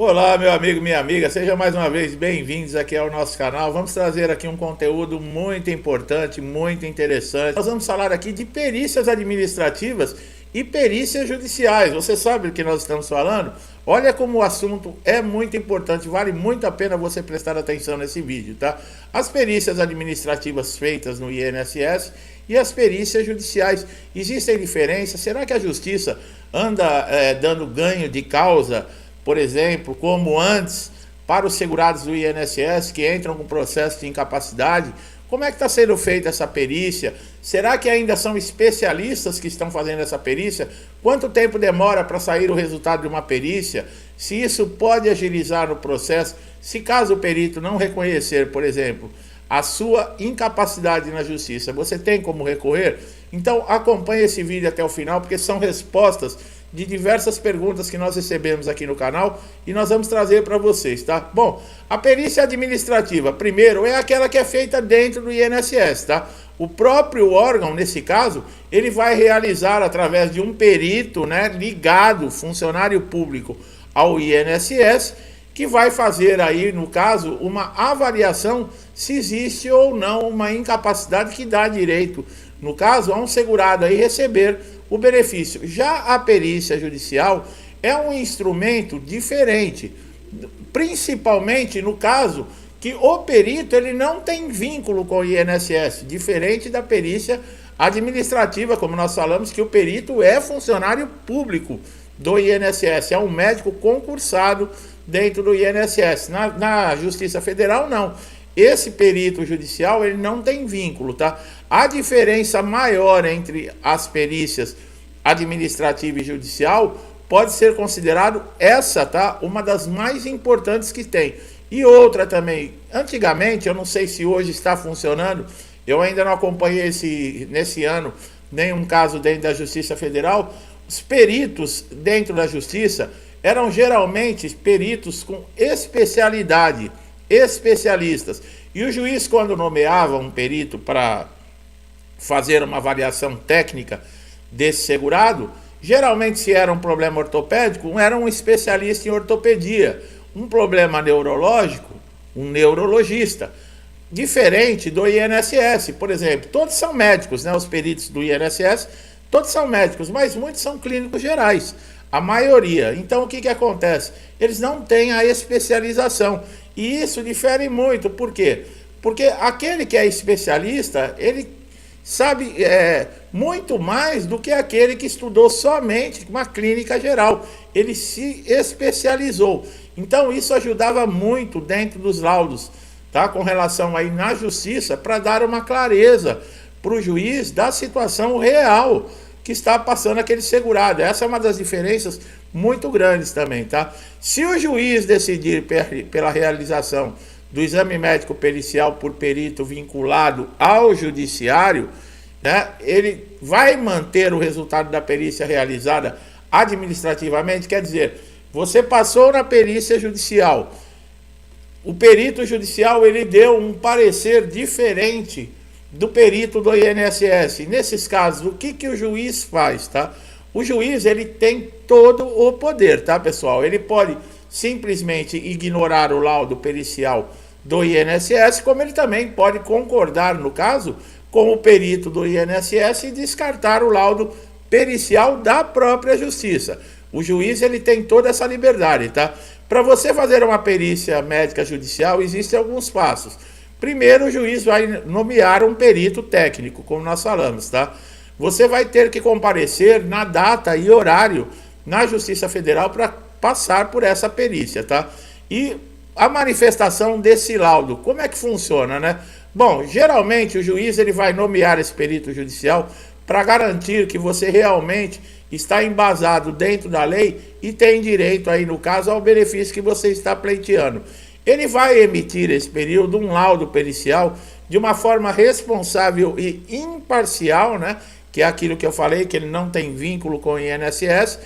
Olá, meu amigo, minha amiga, sejam mais uma vez bem-vindos aqui ao nosso canal. Vamos trazer aqui um conteúdo muito importante, muito interessante. Nós vamos falar aqui de perícias administrativas e perícias judiciais. Você sabe do que nós estamos falando? Olha como o assunto é muito importante, vale muito a pena você prestar atenção nesse vídeo, tá? As perícias administrativas feitas no INSS e as perícias judiciais. Existem diferenças? Será que a justiça anda dando ganho de causa, por exemplo, como antes, para os segurados do INSS que entram com processo de incapacidade? Como é que está sendo feita essa perícia? Será que ainda são especialistas que estão fazendo essa perícia? Quanto tempo demora para sair o resultado de uma perícia? Se isso pode agilizar o processo? Se caso o perito não reconhecer, por exemplo, a sua incapacidade na justiça, você tem como recorrer? Então acompanhe esse vídeo até o final, porque são respostas de diversas perguntas que nós recebemos aqui no canal e nós vamos trazer para vocês, tá? Bom, a perícia administrativa, primeiro, é aquela que é feita dentro do INSS, tá? O próprio órgão, nesse caso, ele vai realizar através de um perito, né, ligado, funcionário público ao INSS, que vai fazer aí, no caso, uma avaliação se existe ou não uma incapacidade que dá direito, no caso, a um segurado aí receber o benefício. Já a perícia judicial é um instrumento diferente, principalmente no caso que o perito ele não tem vínculo com o INSS, diferente da perícia administrativa, como nós falamos, que o perito é funcionário público do INSS, é um médico concursado dentro do INSS. Na Justiça Federal, não. Esse perito judicial, ele não tem vínculo, tá? A diferença maior entre as perícias administrativa e judicial pode ser considerado essa, tá? Uma das mais importantes que tem. E outra também, antigamente, eu não sei se hoje está funcionando, eu ainda não acompanhei nesse ano nenhum caso dentro da Justiça Federal. Os peritos dentro da Justiça eram geralmente peritos com especialidade, especialistas. E o juiz, quando nomeava um perito para fazer uma avaliação técnica desse segurado, geralmente, se era um problema ortopédico, era um especialista em ortopedia. Um problema neurológico, um neurologista. Diferente do INSS, por exemplo, todos são médicos, né? Os peritos do INSS, todos são médicos, mas muitos são clínicos gerais, a maioria. Então, o que acontece? Eles não têm a especialização. E isso difere muito. Por quê? Porque aquele que é especialista, ele sabe muito mais do que aquele que estudou somente uma clínica geral. Ele se especializou. Então, isso ajudava muito dentro dos laudos, tá? Com relação aí na justiça, para dar uma clareza para o juiz da situação real que está passando aquele segurado. Essa é uma das diferenças muito grandes também, tá? Se o juiz decidir pela realização do exame médico pericial por perito vinculado ao judiciário, né, ele vai manter o resultado da perícia realizada administrativamente, quer dizer, você passou na perícia judicial, o perito judicial ele deu um parecer diferente do perito do INSS. Nesses casos, o que o juiz faz, tá? O juiz, ele tem todo o poder, tá, pessoal? Ele pode simplesmente ignorar o laudo pericial do INSS, como ele também pode concordar, no caso, com o perito do INSS e descartar o laudo pericial da própria justiça. O juiz, ele tem toda essa liberdade, tá? Para você fazer uma perícia médica judicial, existem alguns passos. Primeiro, o juiz vai nomear um perito técnico, como nós falamos, tá? Você vai ter que comparecer na data e horário na Justiça Federal para passar por essa perícia, tá? E a manifestação desse laudo, como é que funciona, né? Bom, geralmente o juiz ele vai nomear esse perito judicial para garantir que você realmente está embasado dentro da lei e tem direito aí, no caso, ao benefício que você está pleiteando. Ele vai emitir esse período, um laudo pericial, de uma forma responsável e imparcial, né? Que é aquilo que eu falei, que ele não tem vínculo com o INSS,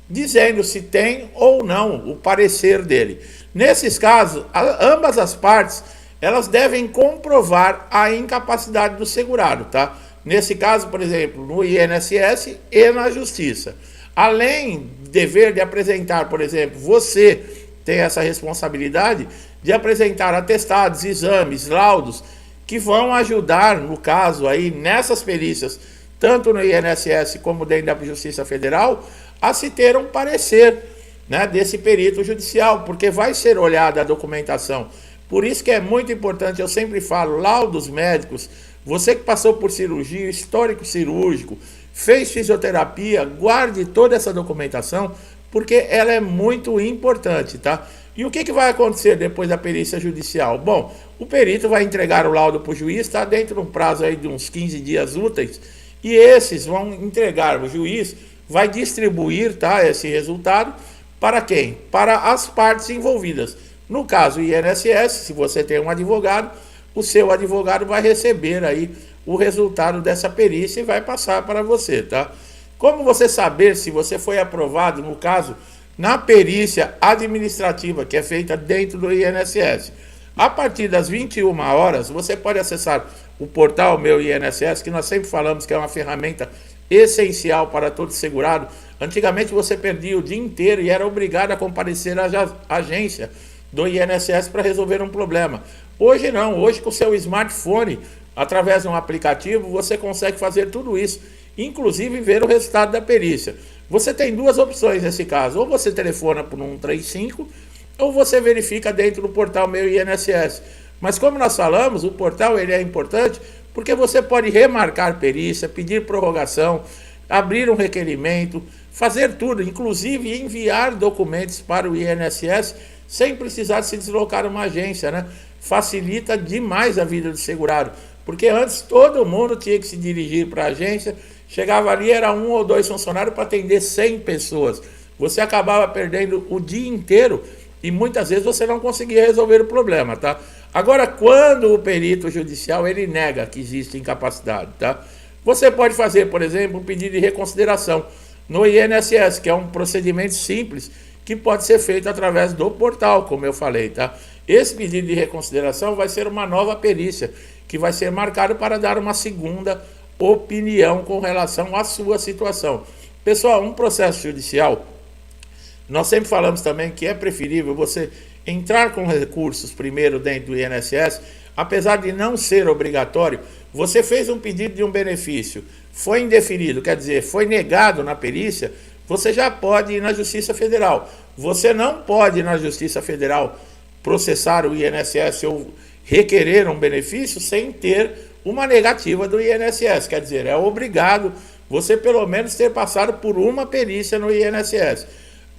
dizendo se tem ou não o parecer dele. Nesses casos, ambas as partes, elas devem comprovar a incapacidade do segurado, tá? Nesse caso, por exemplo, no INSS e na Justiça. Além do dever de apresentar, por exemplo, você tem essa responsabilidade de apresentar atestados, exames, laudos, que vão ajudar, no caso aí, nessas perícias, tanto no INSS como dentro da Justiça Federal, a se ter um parecer, né, desse perito judicial, porque vai ser olhada a documentação. Por isso que é muito importante, eu sempre falo, laudos médicos, você que passou por cirurgia, histórico cirúrgico, fez fisioterapia, guarde toda essa documentação, porque ela é muito importante, tá? E o que vai acontecer depois da perícia judicial? Bom, o perito vai entregar o laudo para o juiz, está dentro de um prazo aí de uns 15 dias úteis, e esses vão entregar, o juiz vai distribuir, tá, esse resultado para quem? Para as partes envolvidas. No caso, o INSS, se você tem um advogado, o seu advogado vai receber aí o resultado dessa perícia e vai passar para você, tá? Como você saber se você foi aprovado, no caso, na perícia administrativa, que é feita dentro do INSS? A partir das 21 horas, você pode acessar o portal Meu INSS, que nós sempre falamos que é uma ferramenta essencial para todo segurado. Antigamente você perdia o dia inteiro e era obrigado a comparecer à agência do INSS para resolver um problema. Hoje não, hoje com o seu smartphone, através de um aplicativo, você consegue fazer tudo isso, inclusive ver o resultado da perícia. Você tem duas opções nesse caso, ou você telefona por 135, ou você verifica dentro do portal Meu INSS. Mas como nós falamos, o portal ele é importante porque você pode remarcar perícia, pedir prorrogação, abrir um requerimento, fazer tudo, inclusive enviar documentos para o INSS sem precisar se deslocar a uma agência, né? Facilita demais a vida do segurado, porque antes todo mundo tinha que se dirigir para a agência, chegava ali, era 1 ou 2 funcionários para atender 100 pessoas. Você acabava perdendo o dia inteiro e muitas vezes você não conseguia resolver o problema, tá? Agora, quando o perito judicial ele nega que existe incapacidade, tá? Você pode fazer, por exemplo, um pedido de reconsideração no INSS, que é um procedimento simples que pode ser feito através do portal, como eu falei, tá? Esse pedido de reconsideração vai ser uma nova perícia, que vai ser marcado para dar uma segunda opinião com relação à sua situação. Pessoal, um processo judicial, nós sempre falamos também que é preferível você entrar com recursos primeiro dentro do INSS, apesar de não ser obrigatório. Você fez um pedido de um benefício, foi indeferido, quer dizer, foi negado na perícia, você já pode ir na Justiça Federal. Você não pode ir na Justiça Federal processar o INSS ou requerer um benefício sem ter uma negativa do INSS, quer dizer, é obrigado você pelo menos ter passado por uma perícia no INSS.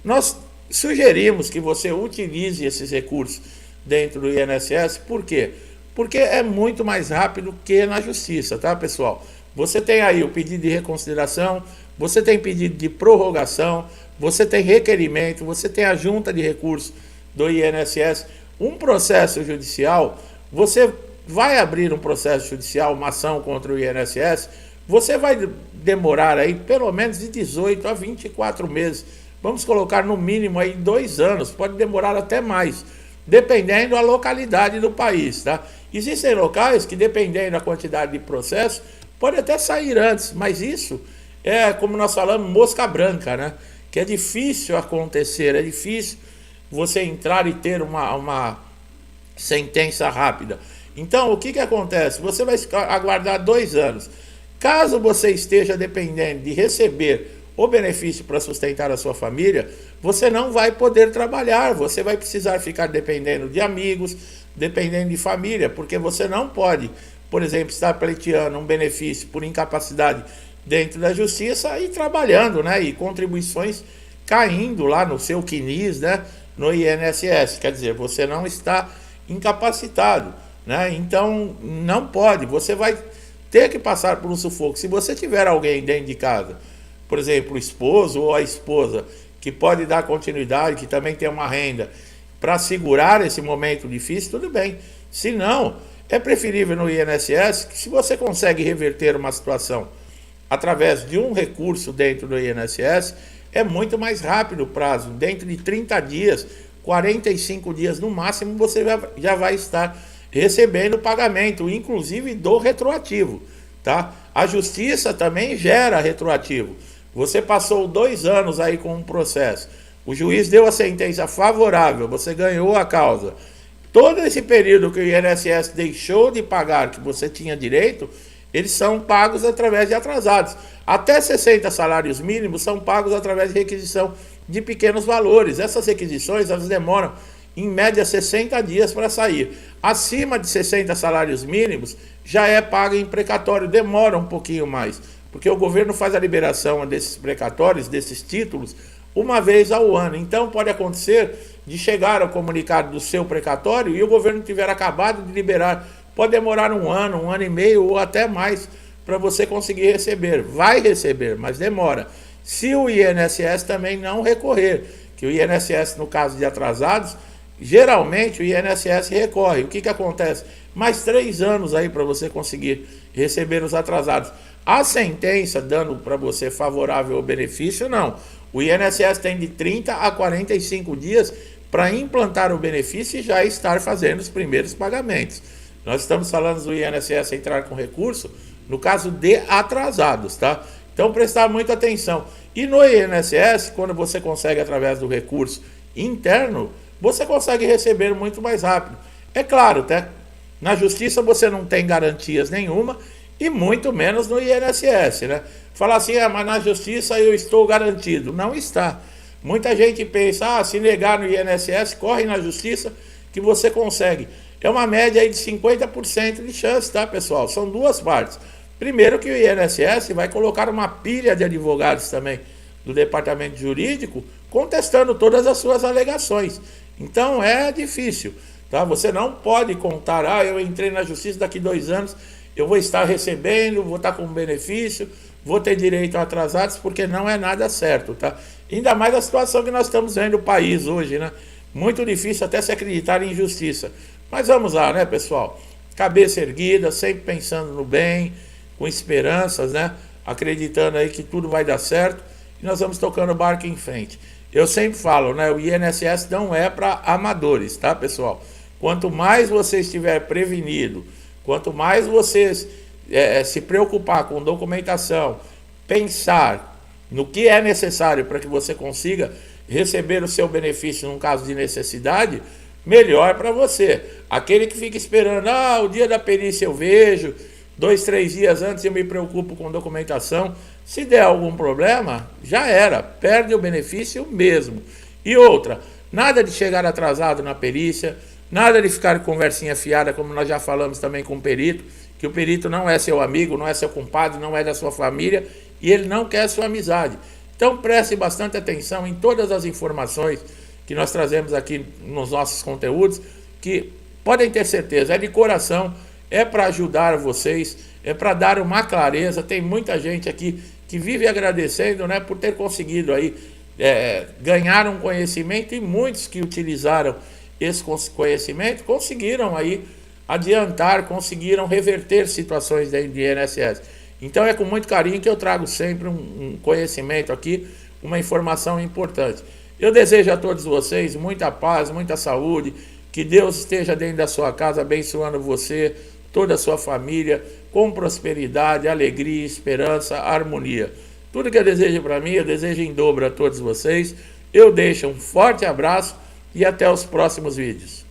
Nós sugerimos que você utilize esses recursos dentro do INSS, por quê? Porque é muito mais rápido que na Justiça, tá, pessoal? Você tem aí o pedido de reconsideração, você tem pedido de prorrogação, você tem requerimento, você tem a junta de recursos do INSS. Um processo judicial, você vai abrir um processo judicial, uma ação contra o INSS, você vai demorar aí pelo menos de 18 a 24 meses. Vamos colocar no mínimo aí 2 anos, pode demorar até mais, dependendo da localidade do país, tá? Existem locais que, dependendo da quantidade de processo, pode até sair antes, mas isso é, como nós falamos, mosca branca, né? Que é difícil acontecer, é difícil você entrar e ter uma sentença rápida. Então, o que acontece? Você vai aguardar 2 anos. Caso você esteja dependendo de receber o benefício para sustentar a sua família, você não vai poder trabalhar, você vai precisar ficar dependendo de amigos, dependendo de família, porque você não pode, por exemplo, estar pleiteando um benefício por incapacidade dentro da justiça e trabalhando, né? E contribuições caindo lá no seu CNIS, né? No INSS, quer dizer, você não está incapacitado, né? Então, não pode, você vai ter que passar por um sufoco. Se você tiver alguém dentro de casa, por exemplo, o esposo ou a esposa, que pode dar continuidade, que também tem uma renda, para segurar esse momento difícil, tudo bem. Se não, é preferível no INSS, que se você consegue reverter uma situação através de um recurso dentro do INSS, é muito mais rápido o prazo. Dentro de 30 dias, 45 dias no máximo, você já vai estar recebendo o pagamento, inclusive do retroativo, tá? A justiça também gera retroativo. Você passou 2 anos aí com um processo, o juiz deu a sentença favorável, você ganhou a causa. Todo esse período que o INSS deixou de pagar, que você tinha direito, eles são pagos através de atrasados. Até 60 salários mínimos são pagos através de requisição de pequenos valores. Essas requisições, elas demoram, em média, 60 dias para sair. Acima de 60 salários mínimos, já é pago em precatório, demora um pouquinho mais, porque o governo faz a liberação desses precatórios, desses títulos, uma vez ao ano. Então, pode acontecer de chegar ao comunicado do seu precatório e o governo tiver acabado de liberar. Pode demorar um ano e meio ou até mais para você conseguir receber. Vai receber, mas demora. Se o INSS também não recorrer, que o INSS, no caso de atrasados, geralmente o INSS recorre. O que acontece? Mais 3 anos aí para você conseguir receber os atrasados. A sentença dando para você favorável ao benefício, não. O INSS tem de 30 a 45 dias para implantar o benefício e já estar fazendo os primeiros pagamentos. Nós estamos falando do INSS entrar com recurso no caso de atrasados, tá? Então, prestar muita atenção. E no INSS, quando você consegue através do recurso interno, você consegue receber muito mais rápido. É claro, tá? Na justiça você não tem garantias nenhuma e muito menos no INSS, né? Falar assim, mas na justiça eu estou garantido. Não está. Muita gente pensa, se negar no INSS, corre na justiça que você consegue. É uma média aí de 50% de chance, tá, pessoal? São duas partes. Primeiro que o INSS vai colocar uma pilha de advogados também do departamento jurídico contestando todas as suas alegações. Então é difícil, tá? Você não pode contar, eu entrei na justiça, daqui 2 anos eu vou estar recebendo, vou estar com benefício, vou ter direito a atrasados, porque não é nada certo, tá? Ainda mais a situação que nós estamos vendo no país hoje, né? Muito difícil até se acreditar em justiça. Mas vamos lá, né, pessoal? Cabeça erguida, sempre pensando no bem, com esperanças, né? Acreditando aí que tudo vai dar certo e nós vamos tocando o barco em frente. Eu sempre falo, né? O INSS não é para amadores, tá, pessoal? Quanto mais você estiver prevenido, quanto mais vocês se preocupar com documentação, pensar no que é necessário para que você consiga receber o seu benefício num caso de necessidade, melhor para você. Aquele que fica esperando, o dia da perícia eu vejo, 2, 3 dias antes eu me preocupo com documentação, se der algum problema, já era, perde o benefício mesmo. E outra, nada de chegar atrasado na perícia, nada de ficar com conversinha fiada, como nós já falamos também com o perito, que o perito não é seu amigo, não é seu compadre, não é da sua família, e ele não quer sua amizade. Então preste bastante atenção em todas as informações que nós trazemos aqui nos nossos conteúdos, que podem ter certeza, é de coração, é para ajudar vocês, é para dar uma clareza. Tem muita gente aqui que vive agradecendo, né, por ter conseguido aí ganhar um conhecimento, e muitos que utilizaram esse conhecimento conseguiram aí adiantar, conseguiram reverter situações de INSS. Então é com muito carinho que eu trago sempre um conhecimento aqui, uma informação importante. Eu desejo a todos vocês muita paz, muita saúde, que Deus esteja dentro da sua casa abençoando você, toda a sua família, com prosperidade, alegria, esperança, harmonia. Tudo que eu desejo para mim, eu desejo em dobro a todos vocês. Eu deixo um forte abraço e até os próximos vídeos.